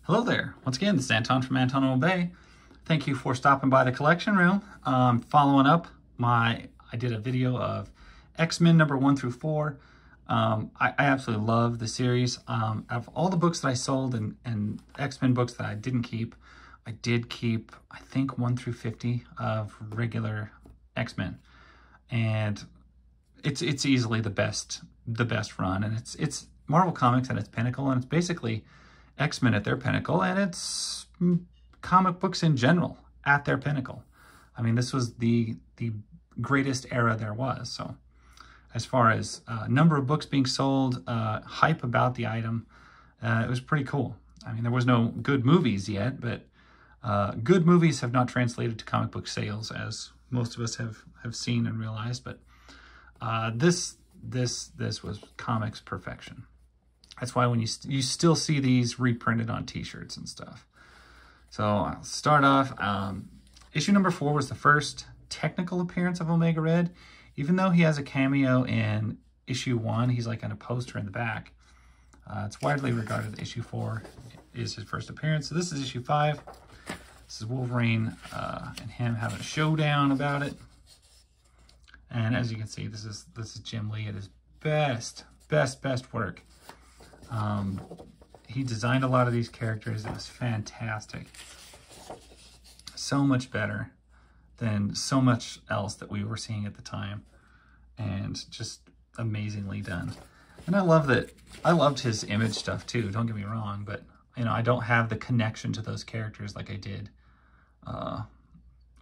Hello there. Once again, this is Anton from Anton Obey. Thank you for stopping by the collection room. Following up I did a video of X-Men number 1 through 4. I absolutely love the series. Of all the books that I sold and X-Men books that I didn't keep, I did keep, I think, 1 through 50 of regular X-Men. And it's easily the best run. And it's Marvel Comics at its pinnacle, and it's basically X-Men at their pinnacle, and it's comic books in general at their pinnacle. I mean, this was the greatest era there was. So as far as number of books being sold, hype about the item, it was pretty cool. I mean, there was no good movies yet, but good movies have not translated to comic book sales, as most of us have seen and realized. But this was comics perfection. That's why when you still see these reprinted on t-shirts and stuff. So I'll start off. Issue number 4 was the first technical appearance of Omega Red. Even though he has a cameo in issue 1, he's like on a poster in the back. It's widely regarded that issue 4 is his first appearance. So this is issue 5. This is Wolverine and him having a showdown about it. And as you can see, this is Jim Lee at his best work. He designed a lot of these characters. It was fantastic. So much better than so much else that we were seeing at the time. And just amazingly done. And I loved his Image stuff too, don't get me wrong, but you know, I don't have the connection to those characters like I did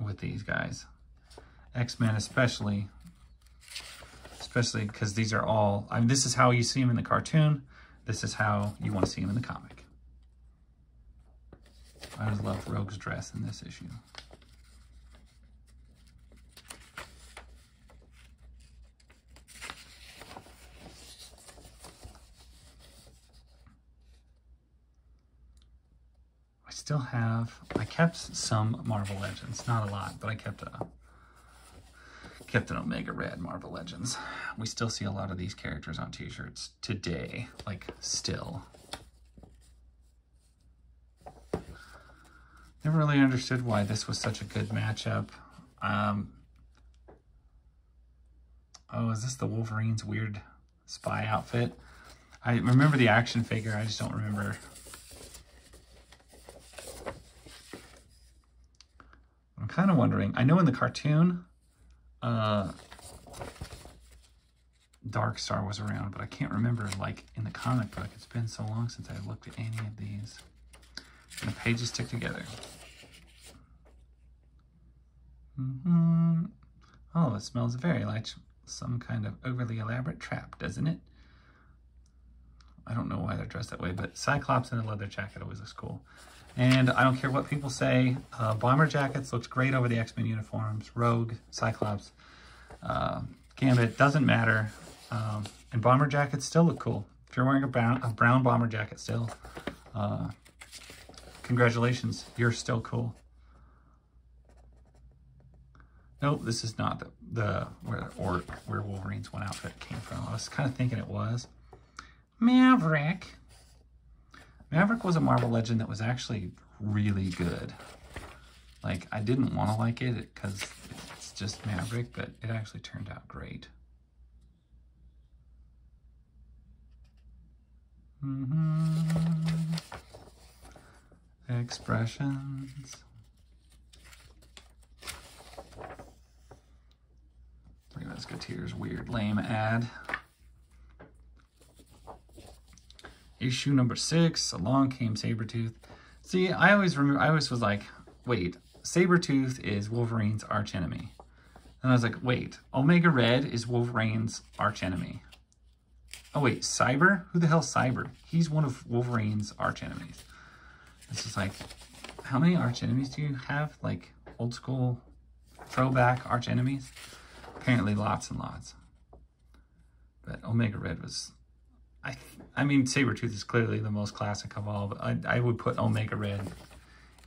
with these guys. X-Men especially because these are all, I mean, this is how you see them in the cartoon. This is how you want to see him in the comic. I just love Rogue's dress in this issue. I kept some Marvel Legends, not a lot, but I kept an Omega Red Marvel Legends. We still see a lot of these characters on t-shirts today, like still. Never really understood why this was such a good matchup. Oh, is this the Wolverine's weird spy outfit? I remember the action figure, I just don't remember. I'm kind of wondering, I know in the cartoon, Dark Star was around, but I can't remember, like, in the comic book. It's been so long since I looked at any of these. And the pages stick together. Oh, it smells very like some kind of overly elaborate trap, doesn't it? I don't know why they're dressed that way, but Cyclops in a leather jacket always looks cool. And I don't care what people say, bomber jackets looks great over the X-Men uniforms. Rogue, Cyclops, Gambit, doesn't matter. And bomber jackets still look cool. If you're wearing a brown bomber jacket still, congratulations, you're still cool. Nope, this is not where Wolverine's one outfit came from. I was kind of thinking it was. Maverick. Maverick was a Marvel Legend that was actually really good. Like, I didn't want to like it because it's just Maverick, but it actually turned out great. Expressions. Three Musketeers, weird, lame ad. Issue number 6, along came Sabretooth. See, I always was like, wait, Sabretooth is Wolverine's archenemy. And I was like, wait, Omega Red is Wolverine's archenemy. Oh wait, Cyber? Who the hell's Cyber? He's one of Wolverine's archenemies. It's just like, how many archenemies do you have? Like, old school, throwback archenemies? Apparently lots and lots. But Omega Red was... I mean, Sabretooth is clearly the most classic of all, but I would put Omega Red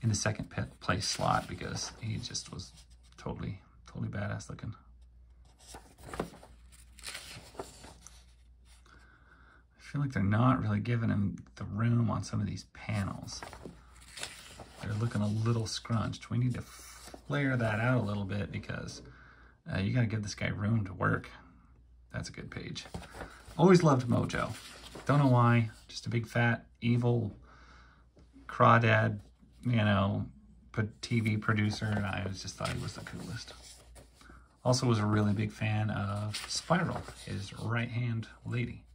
in the second place slot because he just was totally badass looking. I feel like they're not really giving him the room on some of these panels. They're looking a little scrunched. We need to flare that out a little bit because you got to give this guy room to work. That's a good page. Always loved Mojo. Don't know why. Just a big fat evil crawdad, you know, TV producer, and I just thought he was the coolest. Also was a really big fan of Spiral, his right-hand lady.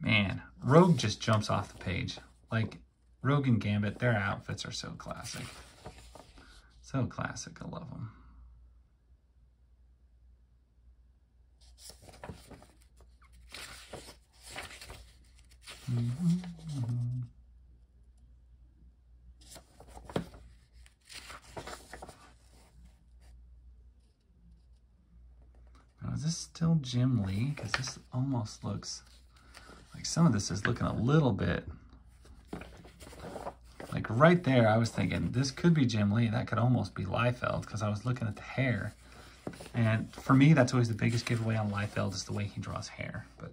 Man, Rogue just jumps off the page. Like, Rogue and Gambit, their outfits are so classic. So classic, I love them. Now, is this still Jim Lee? Because this almost looks like some of this is looking a little bit like right there. I was thinking this could be Jim Lee. That could almost be Liefeld because I was looking at the hair. And for me, that's always the biggest giveaway on Liefeld is the way he draws hair. But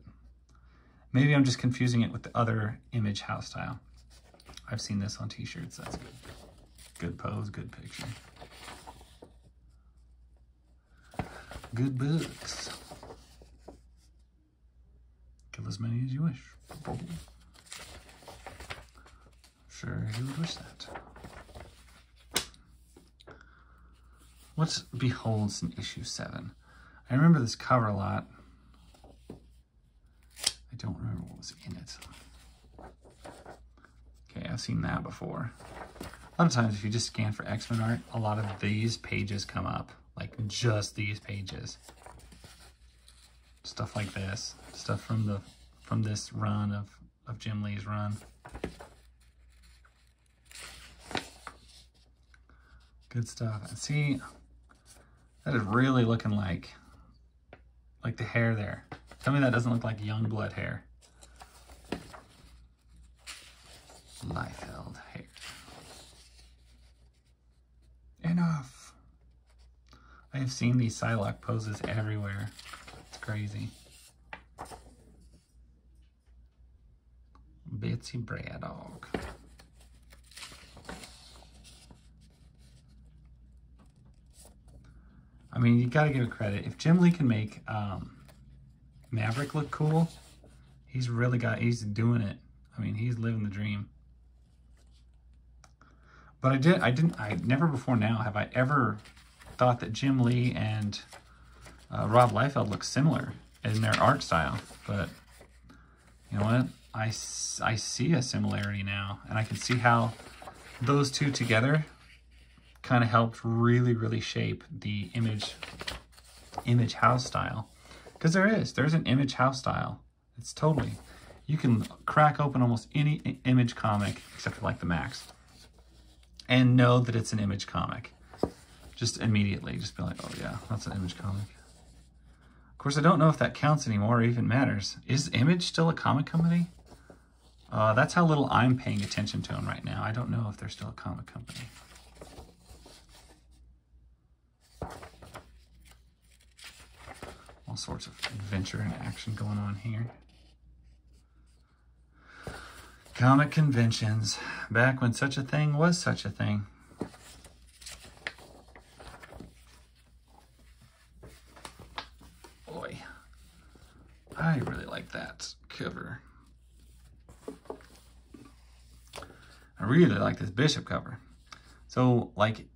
maybe I'm just confusing it with the other Image house style. I've seen this on t-shirts. That's good. Good pose, good picture. Good books. Kill as many as you wish. Sure, you would wish that. What's Beholds in issue 7? I remember this cover a lot. I don't remember what was in it. Okay, I've seen that before. A lot of times if you just scan for X-Men art, a lot of these pages come up. Like just these pages. Stuff like this. Stuff from this run of Jim Lee's run. Good stuff. And see, that is really looking like the hair there. Tell me that doesn't look like Youngblood hair. Liefeld hair. Enough. I have seen these Psylocke poses everywhere. It's crazy. Bitsy Braddock. I mean, you gotta give it credit. If Jim Lee can make Maverick look cool, he's doing it. I mean, he's living the dream. But I never before now have I ever thought that Jim Lee and Rob Liefeld look similar in their art style. But you know what? I see a similarity now, and I can see how those two together kind of helped really shape the image house style. Because there's an Image house style. It's totally, you can crack open almost any Image comic except for like the Max and know that it's an Image comic. Just immediately, just be like, oh yeah, that's an Image comic. Of course, I don't know if that counts anymore or even matters. Is Image still a comic company? That's how little I'm paying attention to them right now. I don't know if they're still a comic company. All sorts of adventure and action going on here. Comic conventions, back when such a thing was such a thing. Boy, I really like that cover. I really like this Bishop cover. So, like,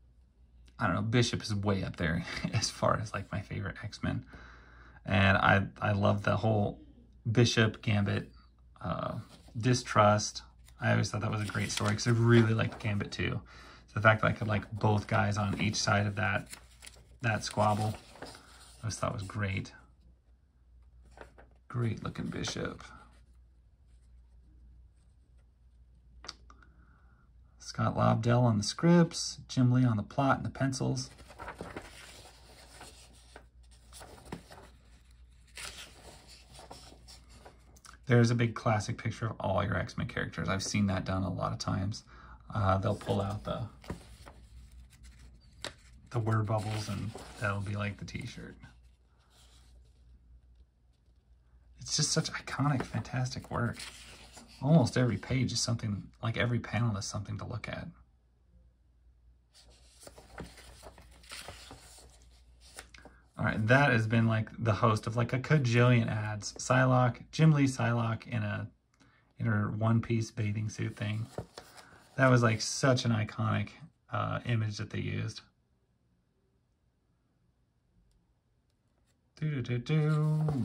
I don't know, Bishop is way up there as far as like my favorite X-Men. And I love the whole Bishop, Gambit, Distrust. I always thought that was a great story because I really liked Gambit too. So the fact that I could like both guys on each side of that squabble, I just thought was great. Great looking Bishop. Scott Lobdell on the scripts, Jim Lee on the plot and the pencils. There's a big classic picture of all your X-Men characters. I've seen that done a lot of times. They'll pull out the word bubbles and that'll be like the t-shirt. it's just such iconic, fantastic work. Almost every page is something, like every panel is something to look at. All right, that has been like the host of like a cajillion ads. Psylocke, Jim Lee Psylocke in her one-piece bathing suit thing. That was like such an iconic image that they used.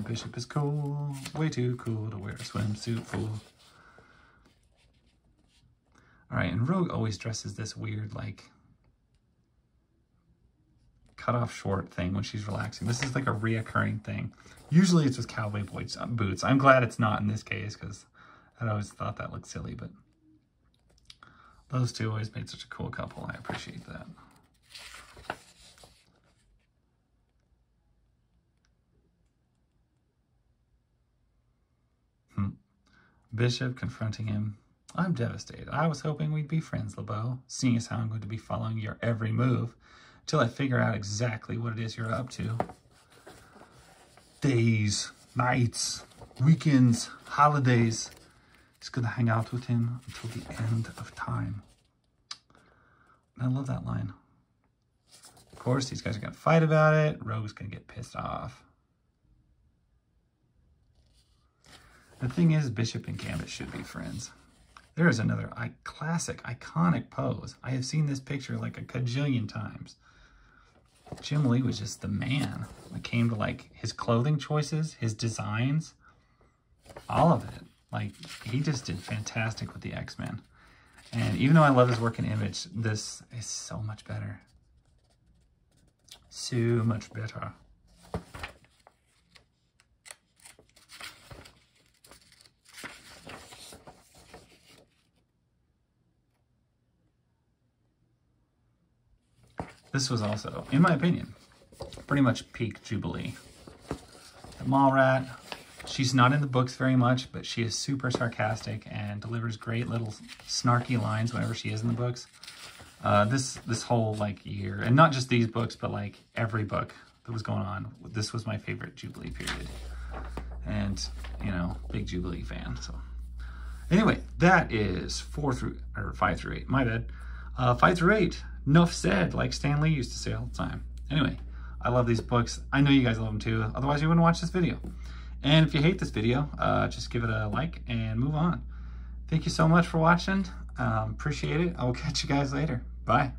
Bishop is cool, way too cool to wear a swimsuit, fool. All right, and Rogue always dresses this weird, like, cut-off short thing when she's relaxing. This is like a reoccurring thing. Usually it's with cowboy boots. I'm glad it's not in this case, because I always thought that looked silly, but those two always made such a cool couple. I appreciate that. Bishop confronting him. I'm devastated. I was hoping we'd be friends, LeBeau, seeing as how I'm going to be following your every move until I figure out exactly what it is you're up to. Days, nights, weekends, holidays. He's going to hang out with him until the end of time. And I love that line. Of course, these guys are going to fight about it. Rogue's going to get pissed off. The thing is, Bishop and Gambit should be friends. There is another classic, iconic pose. I have seen this picture like a cajillion times. Jim Lee was just the man when it came to like his clothing choices, his designs, all of it. Like, he just did fantastic with the X-Men. And even though I love his work in Image, this is so much better. So much better. This was also, in my opinion, pretty much peak Jubilee. The Mallrat, she's not in the books very much, but she is super sarcastic and delivers great little snarky lines whenever she is in the books. This whole like year, and not just these books, but like every book that was going on, this was my favorite Jubilee period. And, you know, big Jubilee fan. So anyway, that is 5 through 8. My bad. 5 through 8. Enough said, like Stan Lee used to say all the time. Anyway, I love these books. I know you guys love them too. Otherwise, you wouldn't watch this video. And if you hate this video, just give it a like and move on. Thank you so much for watching. Appreciate it. I will catch you guys later. Bye.